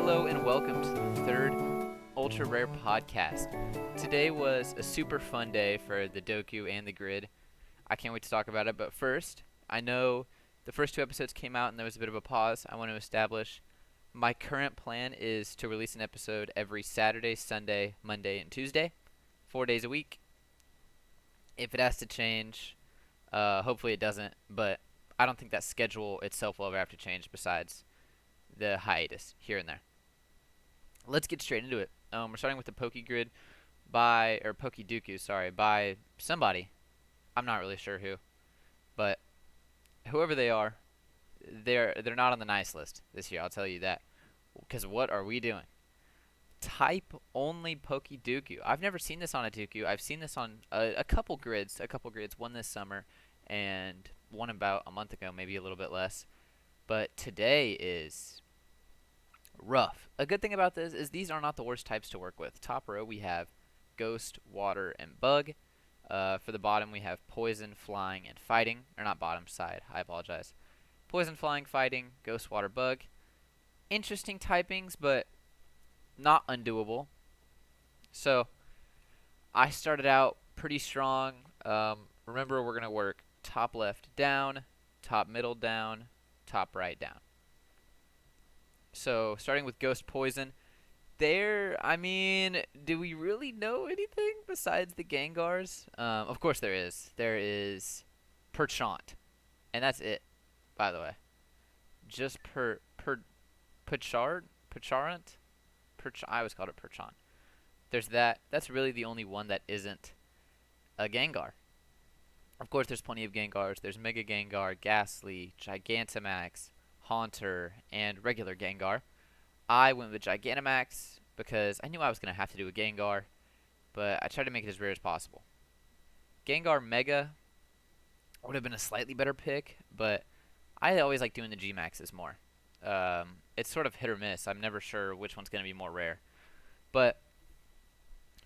Hello and welcome to the third Ultra Rare podcast. Today was a super fun day for the Doku and the Grid. I can't wait to talk about it, but first, I know the first two episodes came out and there was a bit of a pause. I want to establish my current plan is to release an episode every Saturday, Sunday, Monday, and Tuesday, 4 days a week. If it has to change, hopefully it doesn't, but I don't think that schedule itself will ever have to change besides the hiatus here and there. Let's get straight into it. We're starting with the PokeGrid PokeDoku, by somebody. I'm not really sure who, but whoever they are, they're not on the nice list this year. I'll tell you that. Because what are we doing? Type only PokeDoku. I've never seen this on a Doku. I've seen this on a couple grids. One this summer and one about a month ago, maybe a little bit less. But today is rough. A good thing about this is these are not the worst types to work with. Top row we have Ghost, Water, and Bug. For the bottom we have Poison, Flying, and Fighting. Or not bottom, side. I apologize. Poison, Flying, Fighting, Ghost, Water, Bug. Interesting typings, but not undoable. So I started out pretty strong. Remember, we're going to work top left down, top middle down, top right down. So starting with Ghost Poison, do we really know anything besides the Gengars? Of course there is. There is Perchant, and that's it, by the way. Just Percharant? I always called it Perchant. There's that. That's really the only one that isn't a Gengar. Of course, there's plenty of Gengars. There's Mega Gengar, Ghastly, Gigantamax, Haunter, and regular Gengar. I went with Gigantamax because I knew I was going to have to do a Gengar, but I tried to make it as rare as possible. Gengar Mega would have been a slightly better pick, but I always like doing the G-Maxes more. It's sort of hit or miss. I'm never sure which one's going to be more rare. But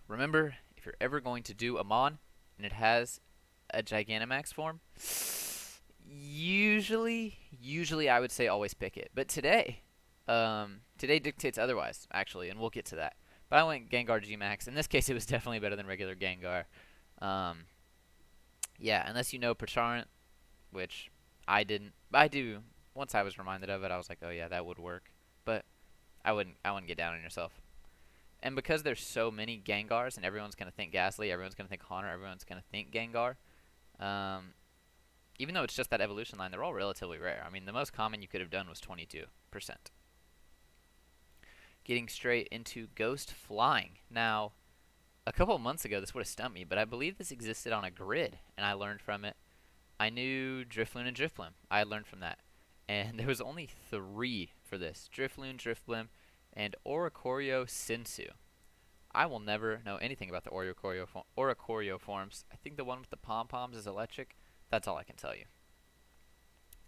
remember, if you're ever going to do a Mon and it has a Gigantamax form, usually I would say always pick it. But today dictates otherwise, actually, and we'll get to that. But I went Gengar G-Max. In this case, it was definitely better than regular Gengar. Yeah, unless you know Percharant, which I didn't. I do. Once I was reminded of it, I was like, oh yeah, that would work. But I wouldn't get down on yourself. And because there's so many Gengars, and everyone's going to think Ghastly, everyone's going to think Haunter, everyone's going to think Gengar, even though it's just that evolution line, they're all relatively rare. I mean, the most common you could have done was 22%. Getting straight into Ghost Flying. Now, a couple of months ago, this would have stumped me, but I believe this existed on a grid, and I learned from it. I knew Drifloon and Drifblim. I had learned from that. And there was only 3 for this. Drifloon, Drifblim, and Oricorio Sensu. I will never know anything about the Oricorio forms. I think the one with the pom-poms is electric. That's all I can tell you.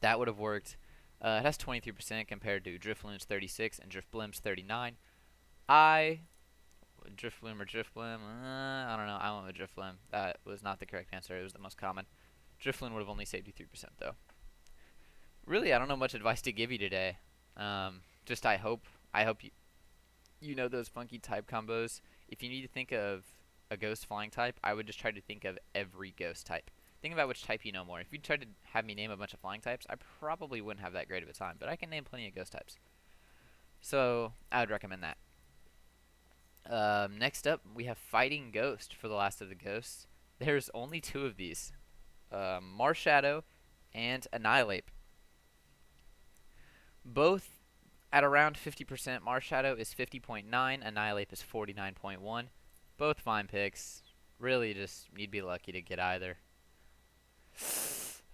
That would have worked. It has 23% compared to Drifloon's 36 and Drifblim's 39. Drifblim or Drifblim? I don't know. I went with Drifblim. That was not the correct answer. It was the most common. Drifloon would have only saved you 3% though. Really, I don't know much advice to give you today. Just I hope you know those funky type combos. If you need to think of a ghost flying type, I would just try to think of every ghost type. Think about which type you know more. If you tried to have me name a bunch of flying types, I probably wouldn't have that great of a time, but I can name plenty of ghost types. So, I would recommend that. Next up, we have Fighting Ghost for the last of the ghosts. There's only 2 of these. Marshadow and Annihilate. Both at around 50%. Marshadow is 50.9. Annihilate is 49.1. Both fine picks. Really, just you'd be lucky to get either.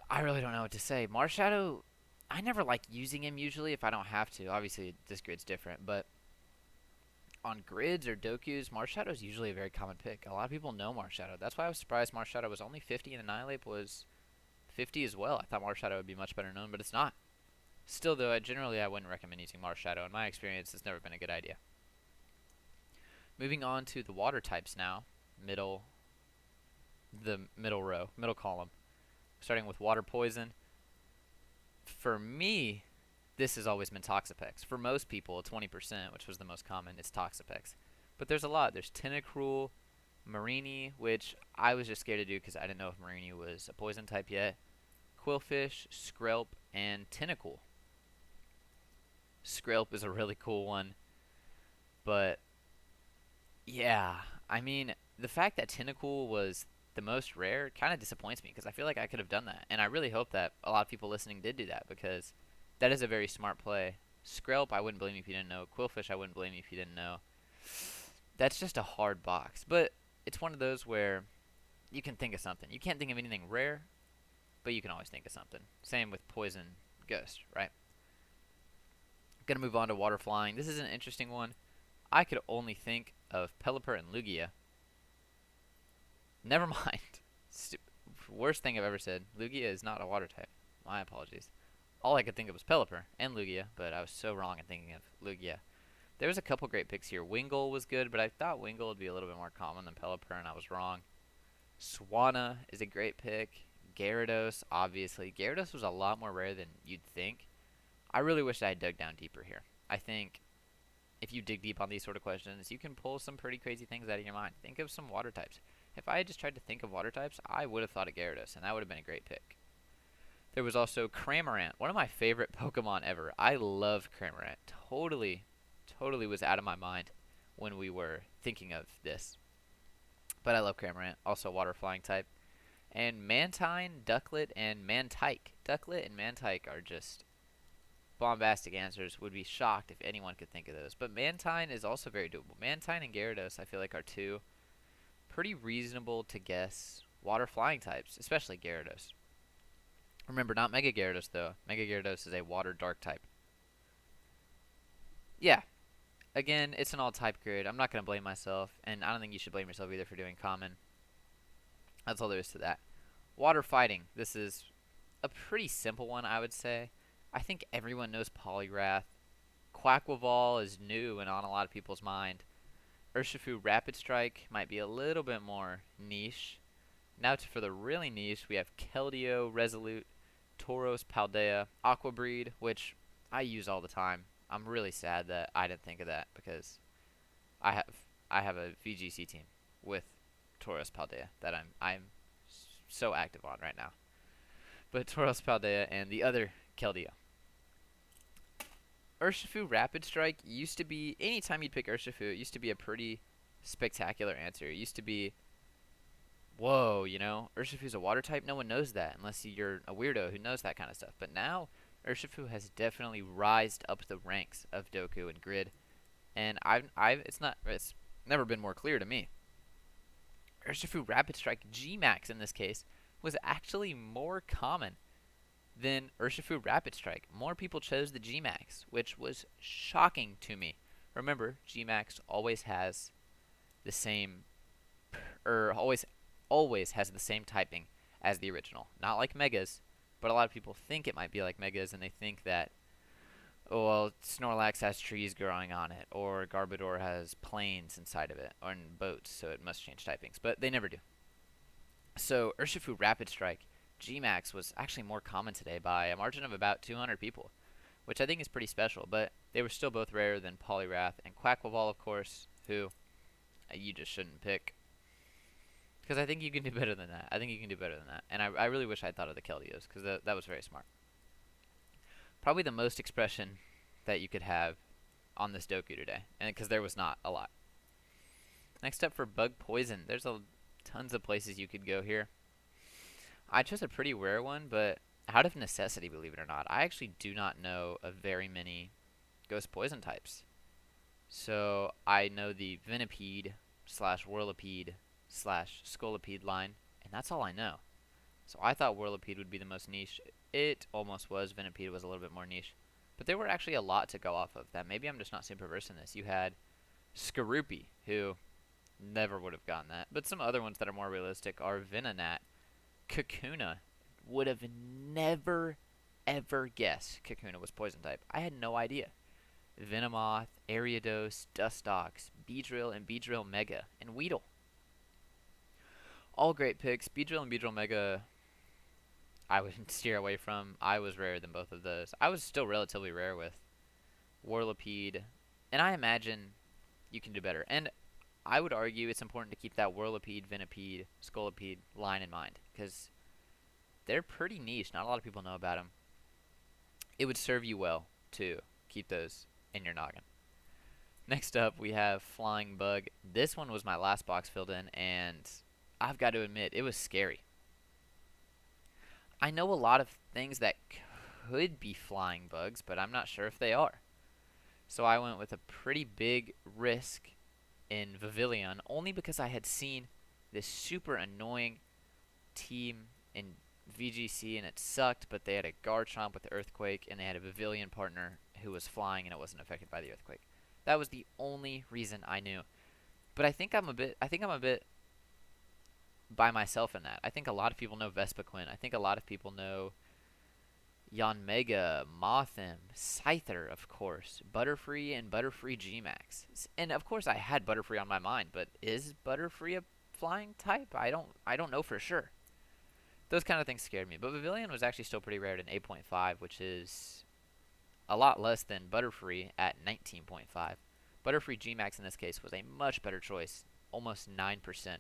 I really don't know what to say. Marshadow, I never like using him usually if I don't have to. Obviously, this grid's different, but on grids or Dokus, Marshadow is usually a very common pick. A lot of people know Marshadow. That's why I was surprised Marshadow was only 50 and Annihilate was 50 as well. I thought Marshadow would be much better known, but it's not. Still, though, I wouldn't recommend using Marshadow. In my experience, it's never been a good idea. Moving on to the water types now. The middle row, middle column. Starting with Water Poison. For me, this has always been Toxapex. For most people, 20%, which was the most common, it's Toxapex. But there's a lot. There's Tentacruel, Marini, which I was just scared to do because I didn't know if Marini was a poison type yet. Quillfish, Skrelp, and Tentacool. Skrelp is a really cool one, but yeah, I mean, the fact that Tentacool was the most rare kind of disappoints me because I feel like I could have done that, and I really hope that a lot of people listening did do that because that is a very smart play. Skrelp, I wouldn't blame you if you didn't know. Quillfish, I wouldn't blame you if you didn't know. That's just a hard box, but it's one of those where you can think of something. You can't think of anything rare, but you can always think of something. Same with Poison Ghost, right? Gonna move on to Water Flying. This is an interesting one. I could only think of Pelipper and Lugia. Never mind. Worst thing I've ever said. Lugia is not a water type. My apologies. All I could think of was Pelipper and Lugia, but I was so wrong in thinking of Lugia. There was a couple great picks here. Wingull was good, but I thought Wingull would be a little bit more common than Pelipper, and I was wrong. Swanna is a great pick. Gyarados, obviously. Gyarados was a lot more rare than you'd think. I really wish I had dug down deeper here. I think if you dig deep on these sort of questions, you can pull some pretty crazy things out of your mind. Think of some water types. If I had just tried to think of water types, I would have thought of Gyarados, and that would have been a great pick. There was also Cramorant, one of my favorite Pokemon ever. I love Cramorant. Totally was out of my mind when we were thinking of this. But I love Cramorant, also water flying type. And Mantine, Ducklet, and Mantike. Ducklet and Mantike are just bombastic answers. Would be shocked if anyone could think of those. But Mantine is also very doable. Mantine and Gyarados, I feel like, are two pretty reasonable to guess water flying types, especially Gyarados. Remember, not Mega Gyarados, though. Mega Gyarados is a water dark type. Yeah. Again, it's an all-type grid. I'm not going to blame myself, and I don't think you should blame yourself either for doing common. That's all there is to that. Water fighting. This is a pretty simple one, I would say. I think everyone knows Poliwrath. Quaquaval is new and on a lot of people's mind. Urshifu Rapid Strike might be a little bit more niche. Now for the really niche, we have Keldeo, Resolute, Tauros, Paldea, Aqua Breed, which I use all the time. I'm really sad that I didn't think of that because I have a VGC team with Tauros Paldea that I'm so active on right now. But Tauros Paldea and the other Keldeo. Urshifu Rapid Strike used to be, anytime you'd pick Urshifu, it used to be a pretty spectacular answer. It used to be, whoa, you know, Urshifu's a water type? No one knows that unless you're a weirdo who knows that kind of stuff. But now, Urshifu has definitely rised up the ranks of Doku and Grid. And it's never been more clear to me. Urshifu Rapid Strike G-Max in this case was actually more common than Urshifu Rapid Strike. More people chose the G-Max, which was shocking to me. Remember, G-Max always has the same, always has the same typing as the original. Not like Megas, but a lot of people think it might be like Megas, and they think that, oh, well, Snorlax has trees growing on it, or Garbodor has planes inside of it, or in boats, so it must change typings. But they never do. So Urshifu Rapid Strike G-Max was actually more common today by a margin of about 200 people, which I think is pretty special, but they were still both rarer than Poliwrath and Quaquaval, of course, who you just shouldn't pick. Because I think you can do better than that. And I really wish I thought of the Keldeos, because that was very smart. Probably the most expression that you could have on this Doku today, and because there was not a lot. Next up for Bug Poison, there's tons of places you could go here. I chose a pretty rare one, but out of necessity, believe it or not. I actually do not know of very many Ghost Poison types. So I know the Venipede / Whirlipede / Scolipede line, and that's all I know. So I thought Whirlipede would be the most niche. It almost was. Venipede was a little bit more niche. But there were actually a lot to go off of that. Maybe I'm just not super versed in this. You had Skorupi, who never would have gotten that. But some other ones that are more realistic are Venonat. Kakuna would have never, ever guessed Kakuna was poison type. I had no idea. Venomoth, Ariados, Dustox, Beedrill, and Beedrill Mega, and Weedle. All great picks. Beedrill and Beedrill Mega I would steer away from. I was rarer than both of those. I was still relatively rare with Whirlipede, and I imagine you can do better. And I would argue it's important to keep that Whirlipede, Venipede, Scolipede line in mind because they're pretty niche. Not a lot of people know about them. It would serve you well to keep those in your noggin. Next up, we have Flying Bug. This one was my last box filled in, and I've got to admit, it was scary. I know a lot of things that could be flying bugs, but I'm not sure if they are. So I went with a pretty big risk in Vivillon, only because I had seen this super annoying team in VGC and it sucked, but they had a Garchomp with the Earthquake and they had a Vivillon partner who was flying and it wasn't affected by the Earthquake. That was the only reason I knew. But I think I'm a bit by myself in that. I think a lot of people know Vespiquen. I think a lot of people know Yanmega, Mothim, Scyther, of course, Butterfree, and Butterfree G-Max. And of course, I had Butterfree on my mind, but is Butterfree a flying type? I don't know for sure. Those kind of things scared me. But Vivillon was actually still pretty rare at an 8.5, which is a lot less than Butterfree at 19.5. Butterfree G-Max in this case was a much better choice, almost 9%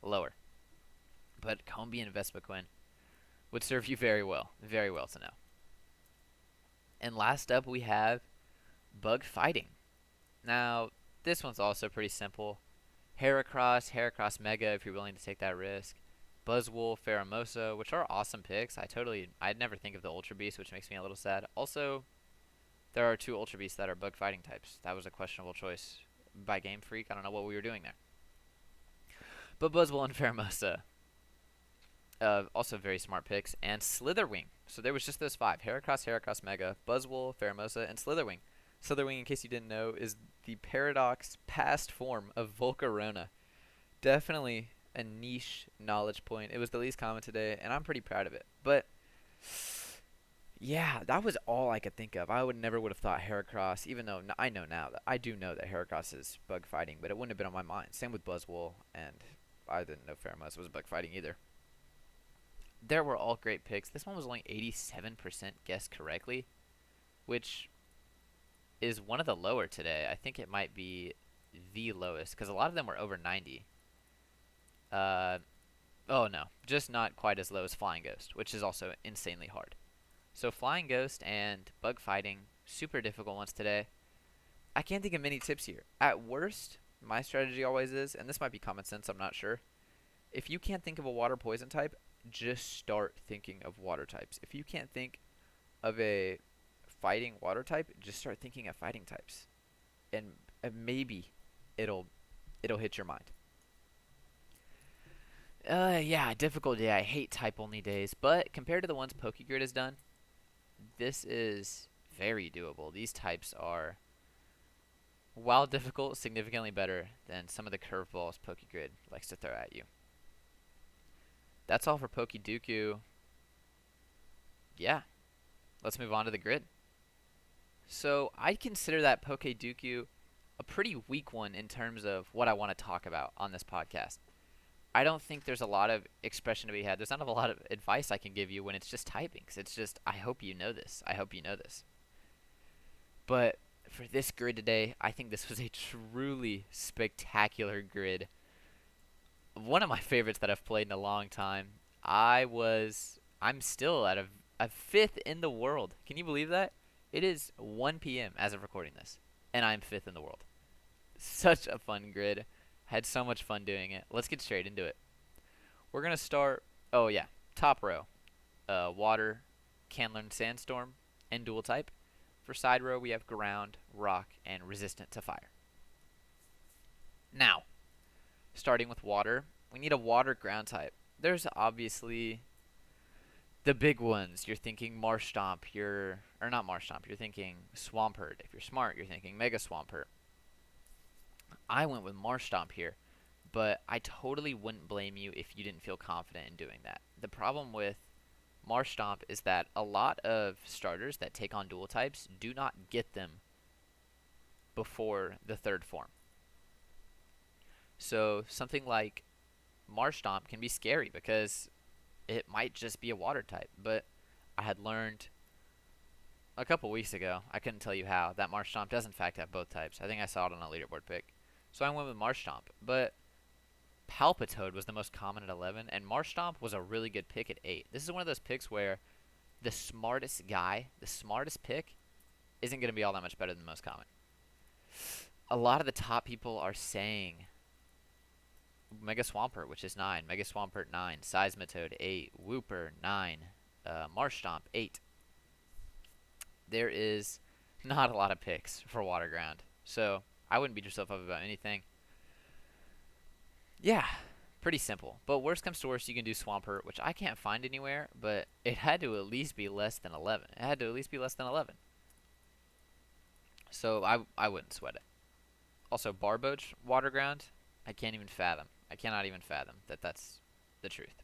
lower. But Combee and Vespiquen would serve you very well to know. And last up, we have Bug Fighting. Now, this one's also pretty simple. Heracross Mega if you're willing to take that risk. Buzzwole, Pheromosa, which are awesome picks. I'd never think of the Ultra Beast, which makes me a little sad. Also, there are two Ultra Beasts that are bug fighting types. That was a questionable choice by Game Freak. I don't know what we were doing there. But Buzzwole and Pheromosa, also very smart picks. And Slitherwing. So there was just those five. Heracross Mega, Buzzwole, Pheromosa, and Slitherwing. Slitherwing, in case you didn't know, is the Paradox past form of Volcarona. Definitely a niche knowledge point. It was the least common today, and I'm pretty proud of it. But yeah, that was all I could think of. I would have thought Heracross, even though I know now that I do know that Heracross is bug fighting, but it wouldn't have been on my mind. Same with Buzzwole, and I didn't know Pheromosa was bug fighting either. There were all great picks. This one was only 87% guessed correctly, which is one of the lower today. I think it might be the lowest because a lot of them were over 90. Uh, oh no, just not quite as low as Flying Ghost, which is also insanely hard. So Flying Ghost and Bug Fighting, super difficult ones today. I can't think of many tips here. At worst, my strategy always is, and this might be common sense, I'm not sure. If you can't think of a water poison type, just start thinking of water types. If you can't think of a fighting water type, just start thinking of fighting types. And maybe it'll hit your mind. Yeah, difficult day. I hate type only days, but compared to the ones PokeGrid has done, this is very doable. These types are, while difficult, significantly better than some of the curveballs PokeGrid likes to throw at you. That's all for PokeDoku. Yeah, let's move on to the grid. So I consider that PokeDoku a pretty weak one in terms of what I want to talk about on this podcast. I don't think there's a lot of expression to be had. There's not a lot of advice I can give you when it's just typing. 'Cause it's just, I hope you know this. I hope you know this. But for this grid today, I think this was a truly spectacular grid. One of my favorites that I've played in a long time. I'm still at a fifth in the world. Can you believe that? It is 1 p.m. as of recording this, and I'm fifth in the world. Such a fun grid. Had so much fun doing it. Let's get straight into it. We're going to start, oh yeah, top row. Water, Canlern Sandstorm, and Dual type. For side row, we have Ground, Rock, and Resistant to Fire. Now, starting with water, we need a water ground type. There's obviously the big ones. You're thinking Marshtomp, or not Marshtomp, you're thinking Swampert. If you're smart, you're thinking Mega Swampert. I went with Marshtomp here, but I totally wouldn't blame you if you didn't feel confident in doing that. The problem with Marshtomp is that a lot of starters that take on dual types do not get them before the third form. So something like Marshtomp can be scary because it might just be a water type. But I had learned a couple weeks ago, I couldn't tell you how, that Marshtomp does in fact have both types. I think I saw it on a leaderboard pick. So I went with Marshtomp. But Palpitoad was the most common at 11, and Marshtomp was a really good pick at 8. This is one of those picks where the smartest guy, the smartest pick, isn't going to be all that much better than the most common. A lot of the top people are saying Mega Swampert, which is 9, Mega Swampert 9, Seismitoad 8, Wooper 9, Marshtomp 8. There is not a lot of picks for Water Ground, so I wouldn't beat yourself up about anything. Yeah, pretty simple. But worst comes to worst, you can do Swampert, which I can't find anywhere, but it had to at least be less than 11. It had to at least be less than 11. So I wouldn't sweat it. Also, Barboach Water Ground, I can't even fathom. I cannot even fathom that that's the truth.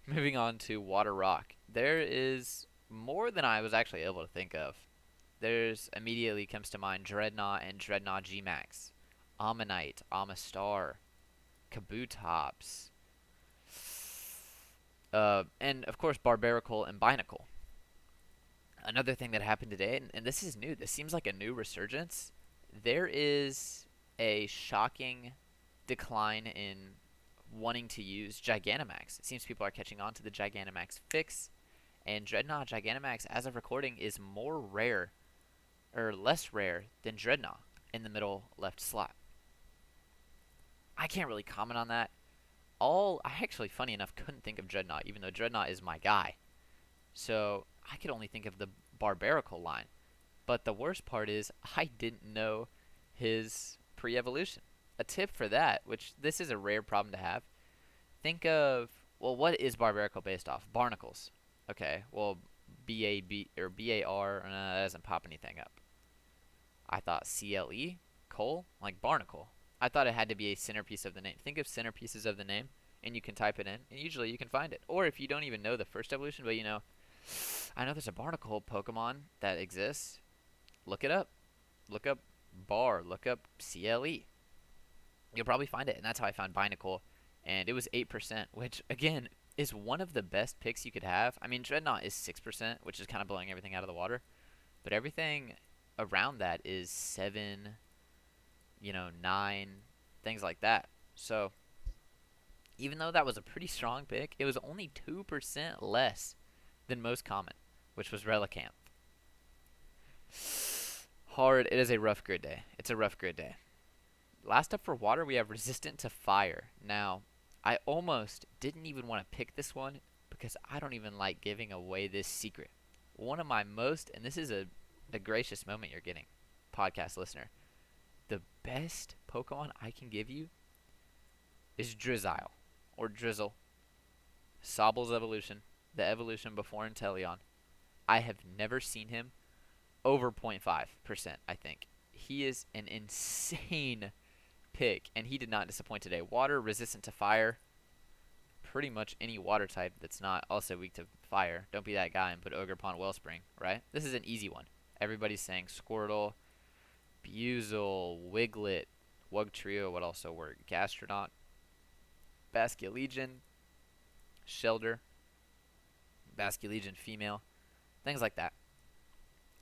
Moving on to Water Rock. There is more than I was actually able to think of. There's immediately comes to mind Dreadnought and Dreadnought G-Max, Ammonite, Amistar, Kabutops, and of course Barbaracle and Binacle. Another thing that happened today, and this is new, this seems like a new resurgence. There is a shocking decline in wanting to use Gigantamax. It seems people are catching on to the Gigantamax fix, and Dreadnought Gigantamax, as of recording, is more rare, or less rare, than Dreadnought in the middle left slot. I can't really comment on that. I actually, funny enough, couldn't think of Dreadnought, even though Dreadnought is my guy. So I could only think of the Barbaracle line. But the worst part is I didn't know his pre-evolution. A tip for that, which this is a rare problem to have. Think of, well, what is Barbaracle based off? Barnacles. Okay, well, B-A-B or B-A-R, that doesn't pop anything up. I thought C-L-E, Cole, like Barnacle. I thought it had to be a centerpiece of the name. Think of centerpieces of the name, and you can type it in, and usually you can find it. Or if you don't even know the first evolution, but you know, I know there's a Barnacle Pokemon that exists. Look it up. Look up Bar. Look up CLE. You'll probably find it, and that's how I found Binacle, and it was 8%, which, again, is one of the best picks you could have. I mean, Dreadnought is 6%, which is kind of blowing everything out of the water, but everything around that is 7, 9, things like that. So, even though that was a pretty strong pick, it was only 2% less than most common, which was Relicanth. Hard. It is a rough grid day. It's a rough grid day. Last up for water, we have resistant to fire. Now, I almost didn't even want to pick this one because I don't even like giving away this secret. One of my most, and this is a gracious moment you're getting, podcast listener. The best Pokemon I can give you is Drizzile, or Drizzle. Sobble's evolution, the evolution before Inteleon. I have never seen him over 0.5%, I think. He is an insane pick, and he did not disappoint today. Water, resistant to fire. Pretty much any water type that's not also weak to fire. Don't be that guy and put Ogerpon Wellspring, right? This is an easy one. Everybody's saying Squirtle, Buizel, Wiglet, Wugtrio would also work. Gastronaut, Basculegion, Shelder, Basculegion female, things like that.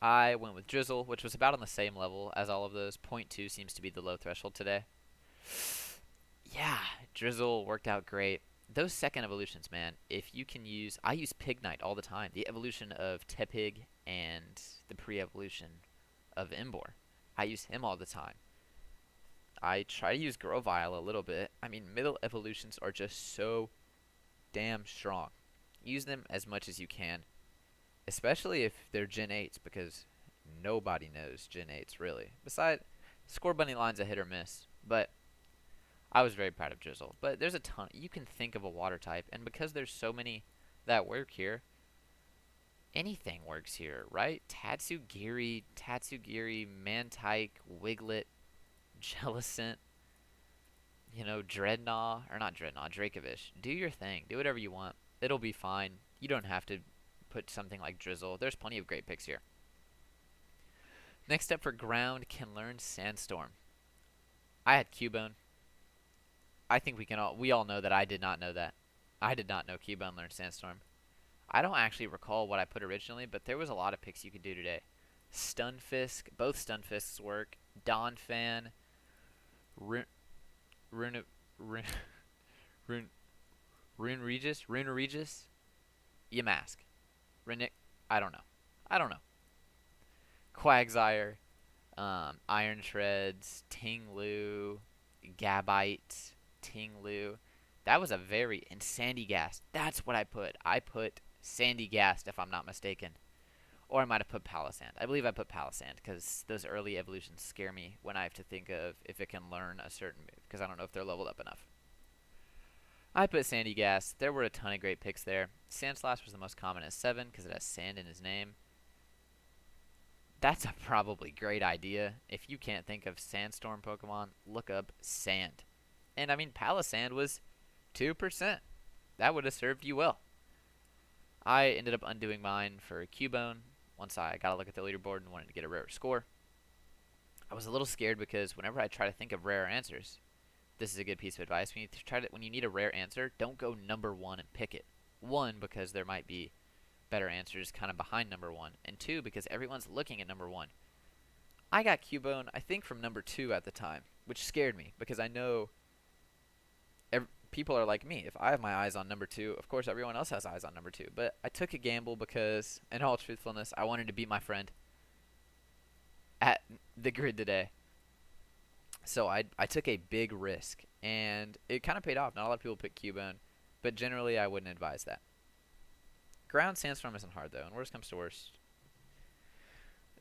I went with Drizzle, which was about on the same level as all of those. 0.2 seems to be the low threshold today. Yeah, Drizzle worked out great. Those second evolutions, man, if you can use... I use Pignite all the time. The evolution of Tepig and the pre-evolution of Emboar. I use him all the time. I try to use Grovyle a little bit. I mean, middle evolutions are just so damn strong. Use them as much as you can. Especially if they're Gen 8s, because nobody knows Gen 8s, really. Besides, Score Bunny line's a hit or miss. But I was very proud of Drizzle. But there's a ton. You can think of a water type, and because there's so many that work here, anything works here, right? Tatsugiri, Mantike, Wiglet, Jellicent, Dreadnought, or not Dreadnought, Dracovish. Do your thing. Do whatever you want. It'll be fine. You don't have to put something like Drizzle. There's plenty of great picks here. Next up for ground, can learn Sandstorm. I had Cubone. I think we all know that I did not know that. I did not know Cubone learned Sandstorm. I don't actually recall what I put originally, but there was a lot of picks you could do today. Stunfisk, both Stunfisks work. Donphan, Rune, Rune, Rune, Rune, Rune Regis, Yamask, Renick. I don't know. I don't know. Quagsire, Iron Shreds, Ting-Lu, Gabite, Ting-Lu. That was a very and Sandygast. That's what I put. I put Sandygast if I'm not mistaken. Or I might have put Palisand. I believe I put Palisand because those early evolutions scare me when I have to think of if it can learn a certain move because I don't know if they're leveled up enough. I put Sandygast. There were a ton of great picks there. Sandslash was the most common at 7 because it has sand in his name. That's a probably great idea. If you can't think of Sandstorm Pokemon, look up Sand. And I mean, Palisand was 2%. That would have served you well. I ended up undoing mine for Cubone once I got a look at the leaderboard and wanted to get a rare score. I was a little scared because whenever I try to think of rare answers, this is a good piece of advice. When you need a rare answer, don't go number 1 and pick it. 1, because there might be better answers kind of behind number 1, and 2, because everyone's looking at number 1. I got Cubone, I think, from number 2 at the time, which scared me because I know people are like me. If I have my eyes on number 2, of course everyone else has eyes on number 2. But I took a gamble because, in all truthfulness, I wanted to beat my friend at the grid today. So I took a big risk, and it kind of paid off. Not a lot of people pick Cubone, but generally I wouldn't advise that. Ground Sandstorm isn't hard, though, and worst comes to worst,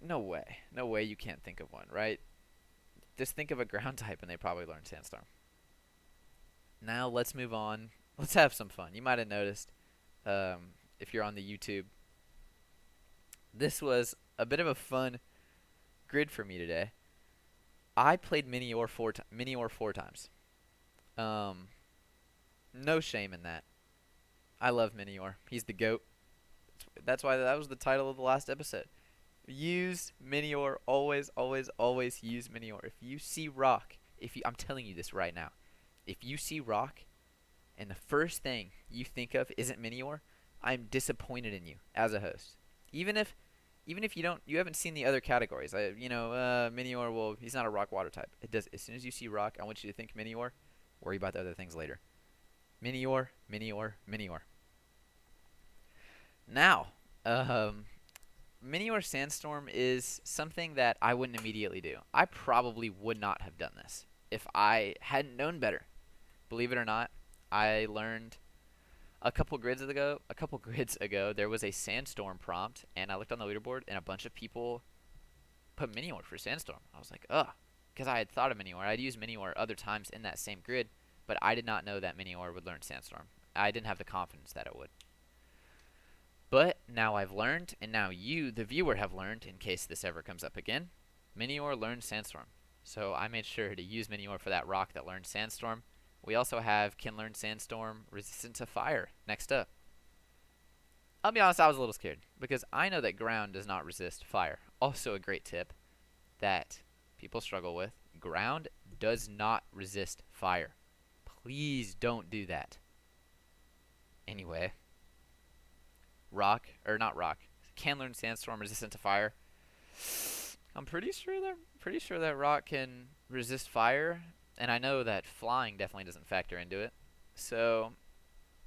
no way. No way you can't think of one, right? Just think of a ground type, and they probably learned Sandstorm. Now let's move on. Let's have some fun. You might have noticed, if you're on the YouTube, this was a bit of a fun grid for me today. I played Minior four times. No shame in that. I love Minior. He's the GOAT. That's why that was the title of the last episode. Use Minior. Always, always, always use Minior. If you see rock, I'm telling you this right now. If you see rock and the first thing you think of isn't Minior, I'm disappointed in you as a host. Even if you haven't seen the other categories. Minior, well, he's not a rock water type. It does. As soon as you see rock, I want you to think Minior. Worry about the other things later. Minior, Minior, Minior. Now, Minior Sandstorm is something that I wouldn't immediately do. I probably would not have done this if I hadn't known better. Believe it or not, I learned a couple grids ago, there was a Sandstorm prompt, and I looked on the leaderboard, and a bunch of people put Minior for Sandstorm. I was like, ugh, because I had thought of Minior. I'd used Minior other times in that same grid, but I did not know that Minior would learn Sandstorm. I didn't have the confidence that it would. But now I've learned, and now you, the viewer, have learned, in case this ever comes up again, Minior learned Sandstorm. So I made sure to use Minior for that rock that learned Sandstorm. We also have can learn Sandstorm, resistant to fire, next up. I'll be honest, I was a little scared, because I know that ground does not resist fire. Also a great tip that people struggle with. Ground does not resist fire. Please don't do that. Anyway. Can learn Sandstorm, resistant to fire. I'm pretty sure that rock can resist fire, and I know that flying definitely doesn't factor into it. So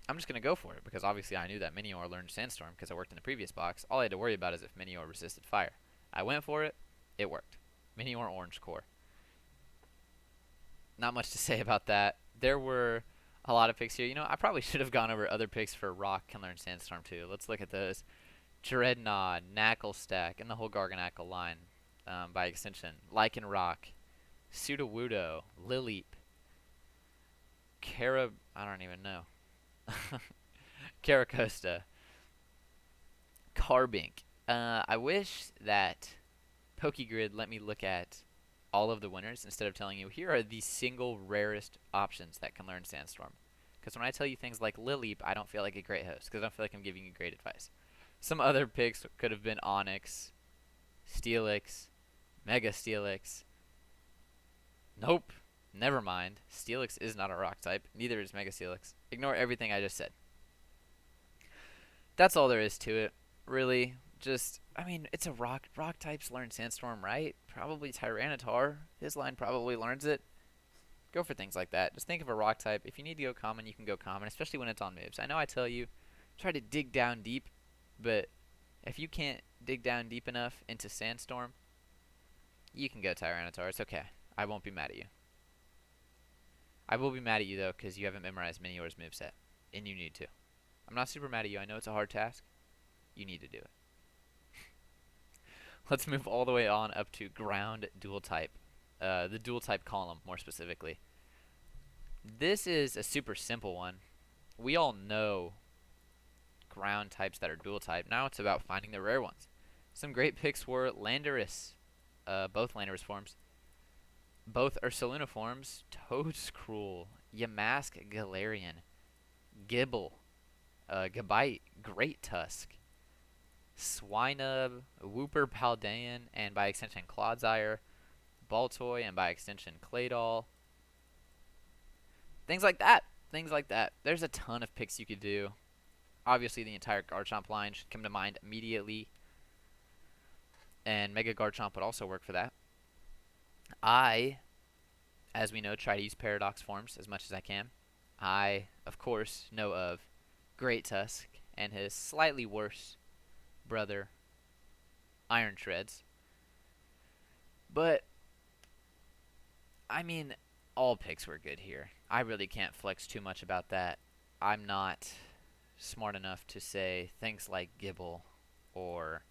I'm just gonna go for it because obviously I knew that Minior learned Sandstorm because I worked in the previous box. All I had to worry about is if Minior resisted fire. I went for it. It worked. Minior Orange Core. Not much to say about that. There were a lot of picks here. I probably should have gone over other picks for rock can learn Sandstorm too. Let's look at those. Dreadnought, Knackle Stack, and the whole Garganackle line by extension. Lycanroc, Sudowoodo, Lileep, I don't even know. Caracosta, Carbink. I wish that PokeGrid let me look at all of the winners instead of telling you here are the single rarest options that can learn Sandstorm. Because when I tell you things like Lileep, I don't feel like a great host because I don't feel like I'm giving you great advice. Some other picks could have been Onyx, Steelix, Mega Steelix. Nope. Never mind. Steelix is not a rock type. Neither is Mega Steelix. Ignore everything I just said. That's all there is to it, really. Just, I mean, it's a rock types learn Sandstorm, right? Probably Tyranitar. His line probably learns it. Go for things like that. Just think of a rock type. If you need to go common, you can go common, especially when it's on moves. I know I tell you, try to dig down deep, but if you can't dig down deep enough into Sandstorm, you can go Tyranitar. It's okay. I won't be mad at you. I will be mad at you, though, because you haven't memorized Minior's moveset, and you need to. I'm not super mad at you. I know it's a hard task. You need to do it. Let's move all the way on up to ground dual type. The dual type column, more specifically. This is a super simple one. We all know ground types that are dual type. Now it's about finding the rare ones. Some great picks were Landorus, both Landorus forms, both Ursaluna forms, Toadscruel, Yamask Galarian, Gibble, Gabite, Great Tusk, Swinub, Wooper Paldean, and by extension Clodsire, Baltoy, and by extension Claydol. Things like that. Things like that. There's a ton of picks you could do. Obviously, the entire Garchomp line should come to mind immediately, and Mega Garchomp would also work for that. I, as we know, try to use Paradox forms as much as I can. I, of course, know of Great Tusk and his slightly worse brother, Iron Shreds. But, I mean, all picks were good here. I really can't flex too much about that. I'm not smart enough to say things like Gibble or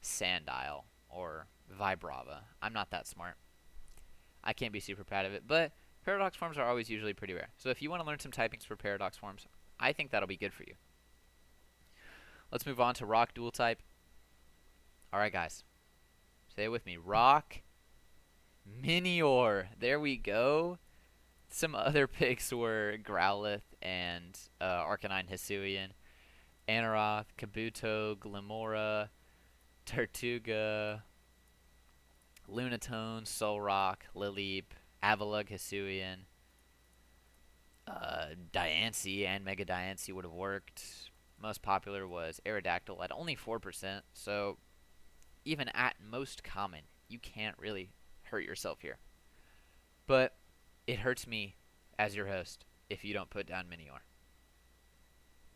Sandile or Vibrava. I'm not that smart. I can't be super proud of it, but Paradox forms are always usually pretty rare. So if you want to learn some typings for Paradox forms, I think that'll be good for you. Let's move on to Rock Dual type. Alright guys, say it with me. Rock Minior. There we go. Some other picks were Growlithe and Arcanine Hisuian, Anorath, Kabuto, Glimora, Tortuga, Lunatone, Solrock, Lileep, Avalugg, Hisuian, Diancie and Mega Diancie would have worked. Most popular was Aerodactyl at only 4%, so even at most common, you can't really hurt yourself here. But it hurts me as your host if you don't put down Minior.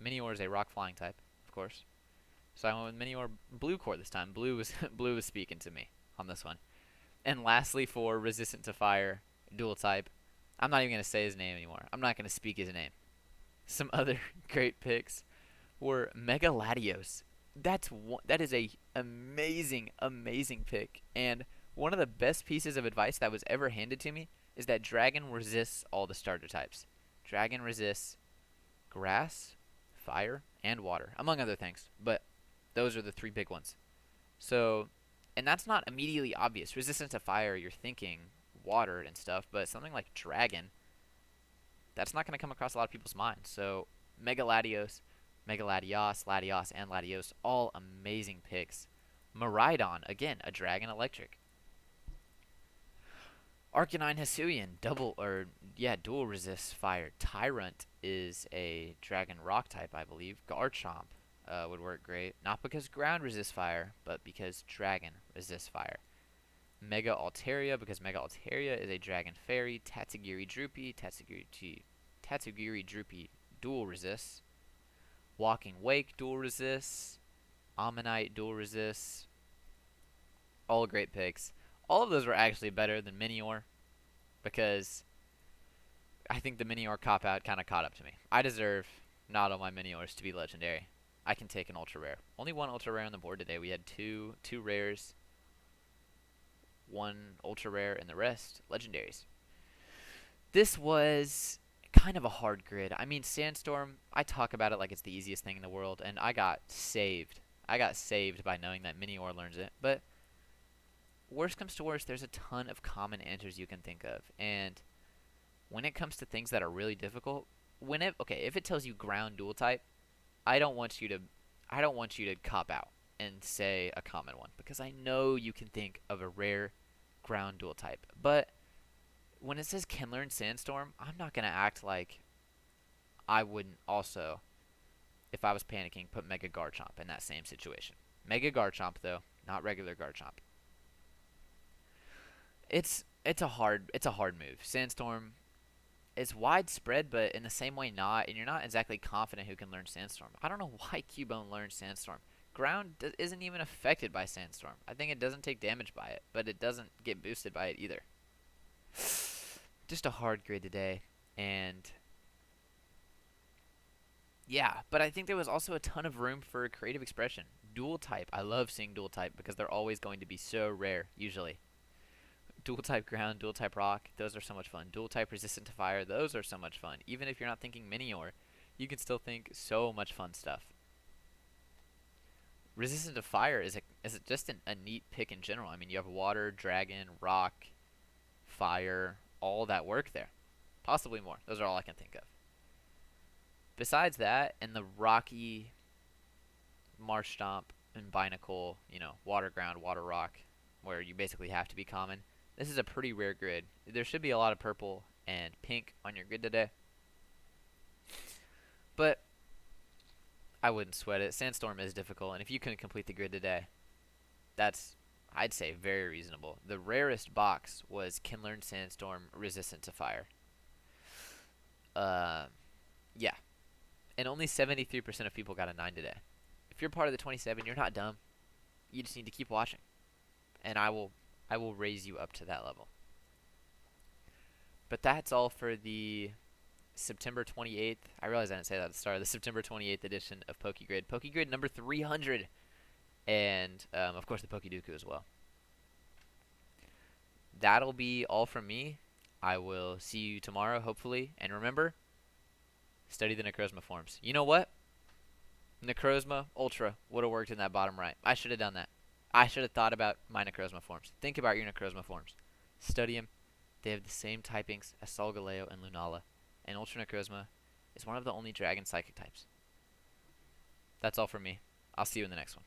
Minior is a rock flying type, of course. So I went with Minior Blue Core this time. Blue was Blue was speaking to me on this one. And lastly, for resistant to fire, dual type, I'm not even going to say his name anymore. I'm not going to speak his name. Some other great picks were Mega Latios. That is a amazing pick. And one of the best pieces of advice that was ever handed to me is that Dragon resists all the starter types. Dragon resists grass, fire, and water, among other things. But those are the three big ones. So, and that's not immediately obvious. Resistance to fire, you're thinking water and stuff, but something like Dragon, that's not going to come across a lot of people's minds. So, Mega Latios, Mega Latios, Latios, and Latios, all amazing picks. Miraidon, again, a Dragon Electric. Arcanine Hisuian, dual resist fire. Tyrant is a Dragon Rock type, I believe. Garchomp would work great. Not because ground resists fire, but because Dragon resists fire. Mega Altaria, because Mega Altaria is a Dragon Fairy. Tatsugiri Droopy, Tatsugiri Droopy dual resists. Walking Wake dual resists. Ammonite dual resists. All great picks. All of those were actually better than Minior because I think the Minior cop-out kind of caught up to me. I deserve not all my Miniors to be legendary. I can take an ultra rare. Only one ultra rare on the board today. We had two rares, one ultra rare, and the rest legendaries. This was kind of a hard grid. I mean, Sandstorm, I talk about it like it's the easiest thing in the world, and I got saved. I got saved by knowing that Minior learns it, but worst comes to worst, there's a ton of common answers you can think of. And when it comes to things that are really difficult, if it tells you ground dual type, I don't want you to cop out and say a common one because I know you can think of a rare ground dual type. But when it says can learn Sandstorm, I'm not going to act like I wouldn't also if I was panicking, put Mega Garchomp in that same situation. Mega Garchomp though, not regular Garchomp. It's a hard move. Sandstorm is widespread, but in the same way not, and you're not exactly confident who can learn Sandstorm. I don't know why Cubone learned Sandstorm. Ground isn't even affected by Sandstorm. I think it doesn't take damage by it, but it doesn't get boosted by it either. Just a hard grid today, and yeah, but I think there was also a ton of room for creative expression. Dual type, I love seeing dual type because they're always going to be so rare, usually. Dual type ground, dual type rock, those are so much fun. Dual type resistant to fire, those are so much fun. Even if you're not thinking Minior, you can still think so much fun stuff. Resistant to fire is just a neat pick in general. I mean, you have water, dragon, rock, fire, all that work there. Possibly more. Those are all I can think of. Besides that, and the rocky marsh stomp and binacle, water ground, water rock, where you basically have to be common. This is a pretty rare grid. There should be a lot of purple and pink on your grid today, but I wouldn't sweat it. Sandstorm is difficult, and if you couldn't complete the grid today, that's, I'd say, very reasonable. The rarest box was Can Learn Sandstorm resistant to fire. Uh, yeah, and only 73% of people got a 9 today. If you're part of the 27, you're not dumb. You just need to keep watching, and I will raise you up to that level. But that's all for the September 28th. I realize I didn't say that at the start. The September 28th edition of PokeGrid. PokeGrid number 300. And, of course, the PokeDoku as well. That'll be all from me. I will see you tomorrow, hopefully. And remember, study the Necrozma forms. You know what? Necrozma Ultra would have worked in that bottom right. I should have done that. I should have thought about my Necrozma forms. Think about your Necrozma forms. Study them. They have the same typings as Solgaleo and Lunala. And Ultra Necrozma is one of the only dragon psychic types. That's all from me. I'll see you in the next one.